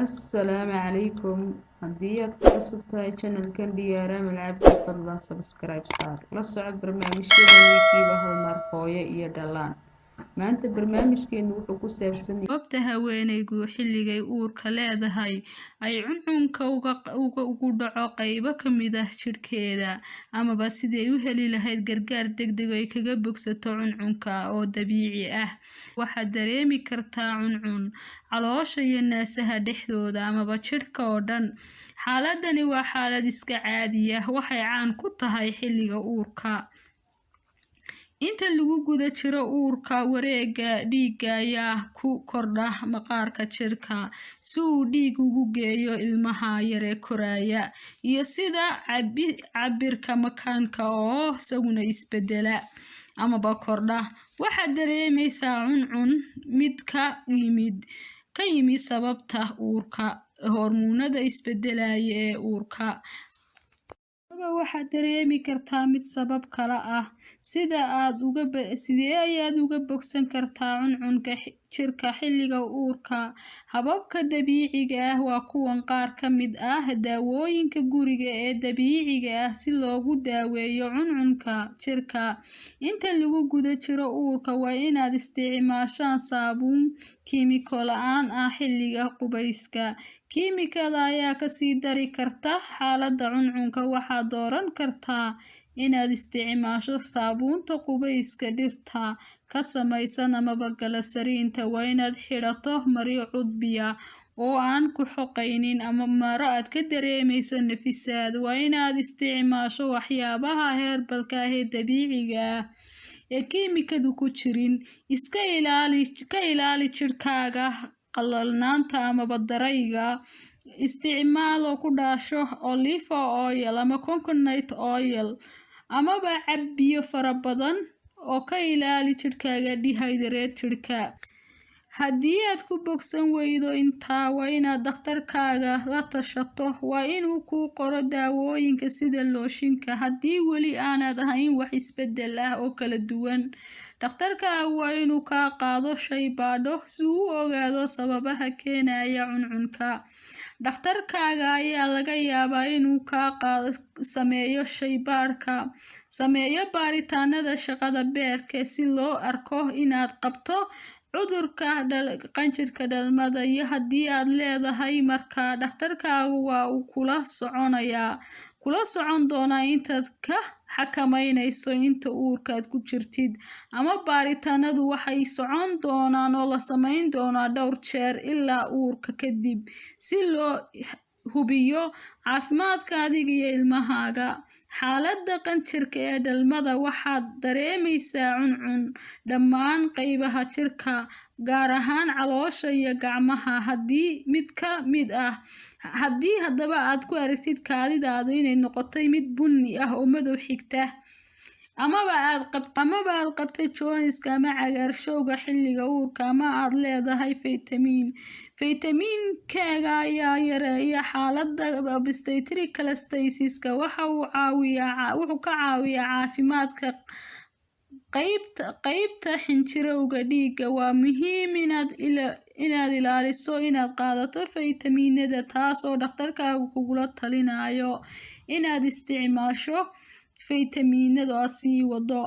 السلام عليكم هديات كعصبتها channel كان ديارام العبد فضلا سبسكرايب صار لا صعب برنامج كذا ويكي بهال مرقوية إيا دلان ما أنت برنامج كين وحكو سابسني sababta haweeneydu xilligay uurka leedahay ay cuncunka ugu dhaco qaybo ka mid ah jidhkeeda amaba sidii ay u heli lahayd gargaar degdeg ay kaga bogsato cuncunka oo dabiici ah. Waxaad dareemi kartaa cuncun caloosha iyo naasaha dhexdooda amaba jidhka oo dhan. Xaaladani waa xaalad iska caadi ah, waxay caan ku tahay xilliga uurka. Inta lagu guda jiro uurka, wareegga dhiigga ayaa ku kordha maqaarka jidhka si uu dhiig ugu geeyo ilmaha yar ee koraya, iyo sida cabbirka makaanka oo isaguna isbedela amaba kordha. Waxaad dareemaysaa cuncun ka yimid sababta uurka, hormoonnada isbedelaya ee uurka. Waxaad dareemi kartaa mid sabab kale ah. Sidee ayaad uga bogsan kartaa cuncunka jirka xilliga uurka? Hababka dabiiciga ah waa kuwan qaar ka mid ah daawooyinka guriga ee dabiiciga ah si loogu daaweeyo cuncunka jirka. Inta lagu guda jiro uurka, waa inaad isticmaashaan saabuun kiimiko la'aan ah xilliga qubeyska. Kiimikada ayaa ka sii dari karta xaaladda cuncunka. Waxaad dooran kartaa inaad isticmaasho saabuunta qubeyska dhirta ka samaysan amaba galisariinta. Waa inaad xidhato maryo cudbiya oo aan ku xoqaynin ama maro aad ka dareemayso nafisaad. Waa inaad isticmaasho waxyaabaha heerbalka ah ee dabiiciga ah ee kiimikadu ku jirin. Ka ilaali jidhkaaga qalalnaanta amaba darayga. Isticmaal oo ku dhasho olive oil ama coconut oil amaba cab biyo fara badan oo ka ilaali jidhkaaga dehydrated-ka. Haddii aad ku bogsan weydo intaa, waa inaad dhakhtarkaaga la tashato. Waa inuu kuu qoro daawooyinka sida looshinka. Haddii weli aanad ahayn wax isbedel ah oo kala duwan, dhakhtarkaagu waa inuu kaa qaado shaybaadho si uu u ogaado sababaha keenaya cuncunka. Dhakhtarkaaga ayaa laga yaabaa inuu sameeyo baaritaanada shaqada beerka si loo arko inaad qabto cudurka qanjirka dhalmada iyo haddii aad leedahay. Markaa dhakhtarkaagu waa uu kula socon doonaa intaad ka xakameynayso inta uurkaad ku jirtid, ama baaritaanadu waxay socon doonaan oo la samayn doonaa dhowr jeer ilaa uurka kadib si loo hubiyo caafimaadka adiga iyo ilmahaaga. Xaaladda qanjirka ee dhalmada, waxaad dareemaysaa cuncun dhammaan qaybaha jirka, gaar ahaan caloosha iyo gacmaha. Haddii haddaba aad ku aragtid kaadidaadu inay noqotay mid bunni ah oo madow xigta, amaba aad qabtay jaundice ama cagaarshowga xilliga uurka, ama aad leedahay faytamiinkaaga ayaa yareeya xaaladda obstetric cholestasis-ka. Wuxuu ka caawiyaa caafimaadka qaybta xinjirowga dhiigga. Waa muhiim inaad ilaaliso inaad qaadato faytamiinada, taas oo dhakhtarkaagu kugula talinayo inaad isticmaasho faytamiinada aad sii wado.